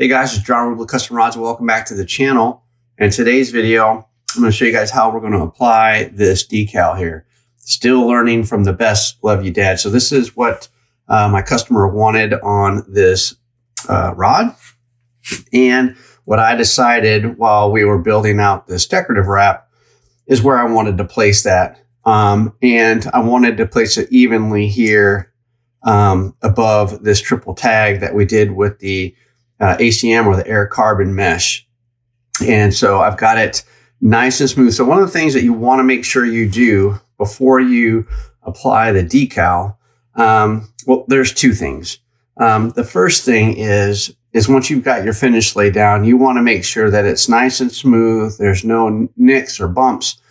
Hey guys, it's John ReelBlue Custom Rods. Welcome back to the channel. In today's video, I'm going to show you guys how we're going to apply this decal here. Still learning from the best. Love you, Dad. So this is what my customer wanted on this rod. And what I decided while we were building out this decorative wrap is where I wanted to place that. And I wanted to place it evenly here above this triple tag that we did with the ACM or the air carbon mesh. And so I've got it nice and smooth. So one of the things that you want to make sure you do before you apply the decal, well, there's two things. The first thing is once you've got your finish laid down, you want to make sure that it's nice and smooth. There's no nicks or bumps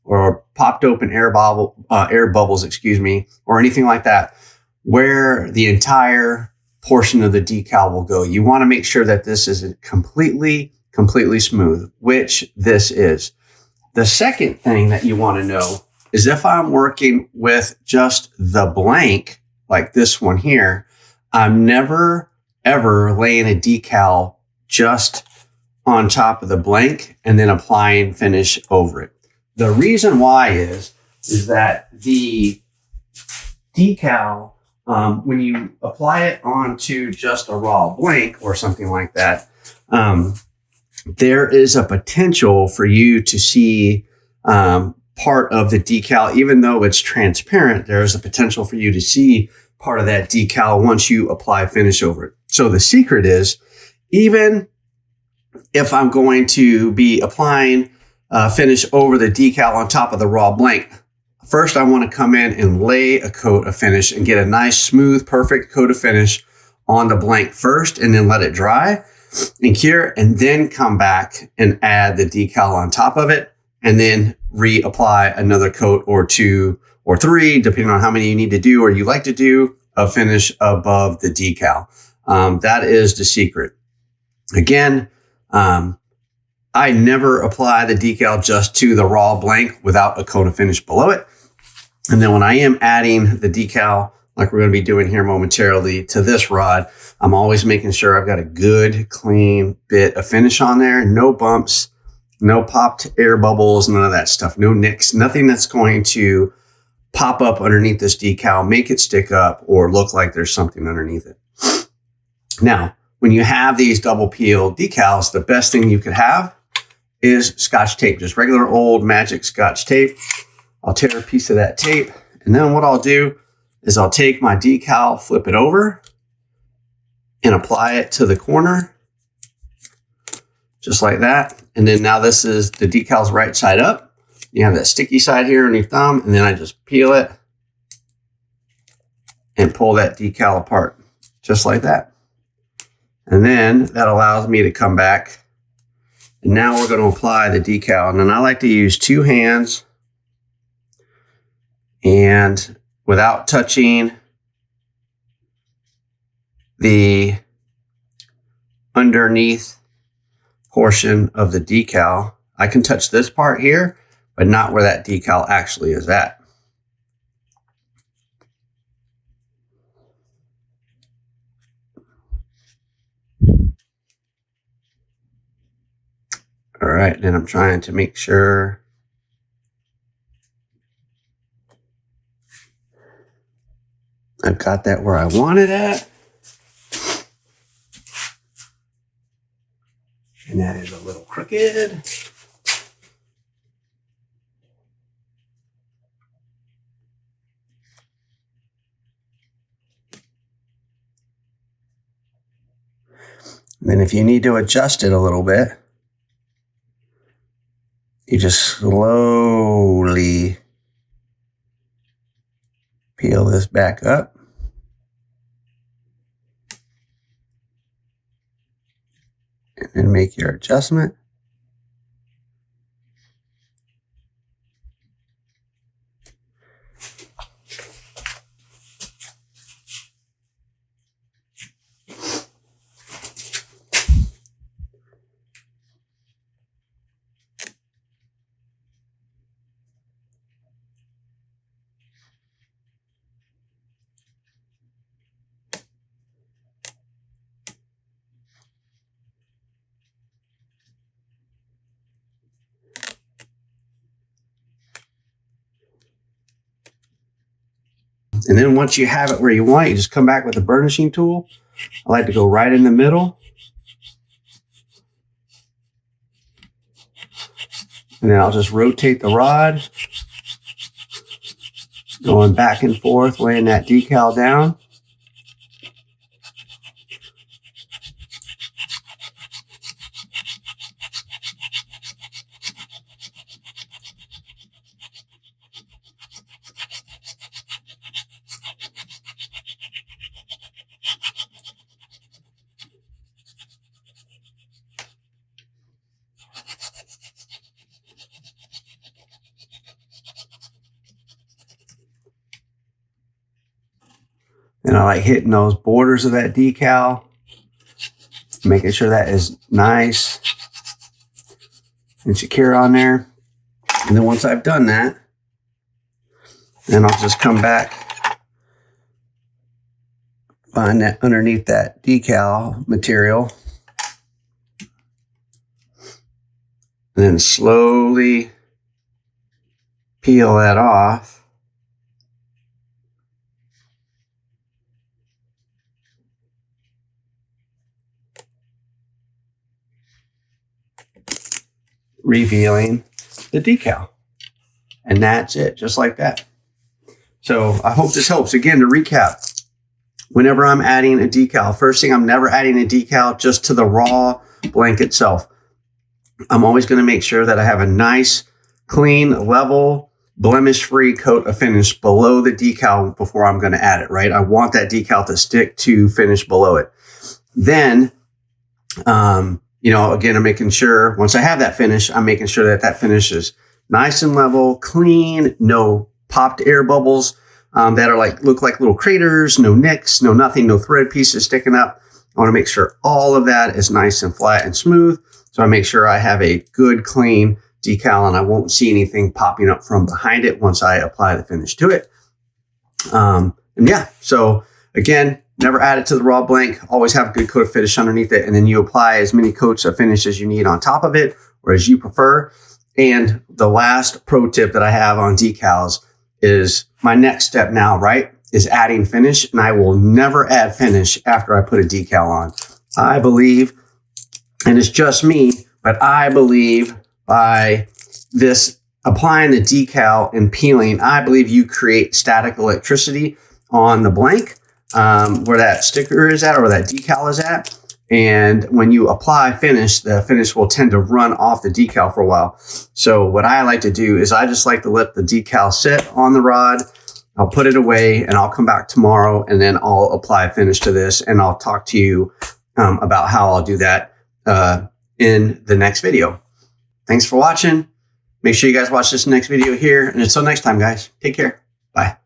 or popped open air bubbles, or anything like that, where the entire portion of the decal will go. You want to make sure that this is completely smooth, which this is. The second thing that you want to know is if I'm working with just the blank, like this one here, I'm never, ever laying a decal just on top of the blank and then applying finish over it. The reason why is that the decal, when you apply it onto just a raw blank or something like that, there is a potential for you to see part of the decal. Even though it's transparent, there is a potential for you to see part of that decal once you apply finish over it. So the secret is, even if I'm going to be applying finish over the decal on top of the raw blank, first, I want to come in and lay a coat of finish and get a nice, smooth, perfect coat of finish on the blank first, and then let it dry and cure, and then come back and add the decal on top of it, and then reapply another coat or two or three, depending on how many you need to do or you like to do, of finish above the decal. That is the secret. Again, I never apply the decal just to the raw blank without a coat of finish below it. And then when I am adding the decal, like we're going to be doing here momentarily, to this rod, I'm always making sure I've got a good, clean bit of finish on there. No bumps, no popped air bubbles, none of that stuff. No nicks, nothing that's going to pop up underneath this decal, make it stick up, or look like there's something underneath it. Now, when you have these double peel decals, the best thing you could have is Scotch tape, just regular old magic Scotch tape. I'll tear a piece of that tape, and then what I'll do is I'll take my decal, flip it over, and apply it to the corner, just like that. And then now this is the decal's right side up. You have that sticky side here on your thumb, and then I just peel it and pull that decal apart, just like that. And then that allows me to come back. And now we're going to apply the decal. And then I like to use two hands, and without touching the underneath portion of the decal, I can touch this part here, but not where that decal actually is at. All right, then I'm trying to make sure I've got that where I want it at. And that is a little crooked. And then if you need to adjust it a little bit, you just slowly peel this back up. And then make your adjustment. And then once you have it where you want it, you just come back with the burnishing tool. I like to go right in the middle. And then I'll just rotate the rod, going back and forth, laying that decal down. And I like hitting those borders of that decal, making sure that is nice and secure on there. And then once I've done that, then I'll just come back, find that underneath that decal material, and then slowly peel that off. Revealing the decal. And that's it, just like that. So I hope this helps. Again, to recap, whenever I'm adding a decal, first thing, I'm never adding a decal just to the raw blank itself. I'm always going to make sure that I have a nice, clean, level, blemish-free coat of finish below the decal before I'm going to add it, right? I want that decal to stick to finish below it. Then, again, I'm making sure once I have that finish, I'm making sure that that finish is nice and level, clean, no popped air bubbles that are look like little craters, no nicks, no nothing, no thread pieces sticking up. I want to make sure all of that is nice and flat and smooth. So I make sure I have a good, clean decal and I won't see anything popping up from behind it once I apply the finish to it. And yeah, so again, never add it to the raw blank. Always have a good coat of finish underneath it. And then you apply as many coats of finish as you need on top of it or as you prefer. And the last pro tip that I have on decals is my next step now, right, is adding finish. And I will never add finish after I put a decal on. I believe, and it's just me, but I believe by this applying the decal and peeling, I believe you create static electricity on the blank. Where that sticker is at or where that decal is at. And when you apply finish, the finish will tend to run off the decal for a while. So what I like to do is I just like to let the decal sit on the rod. I'll put it away and I'll come back tomorrow and then I'll apply finish to this and I'll talk to you about how I'll do that in the next video. Thanks for watching. Make sure you guys watch this next video here. And until next time, guys, take care. Bye.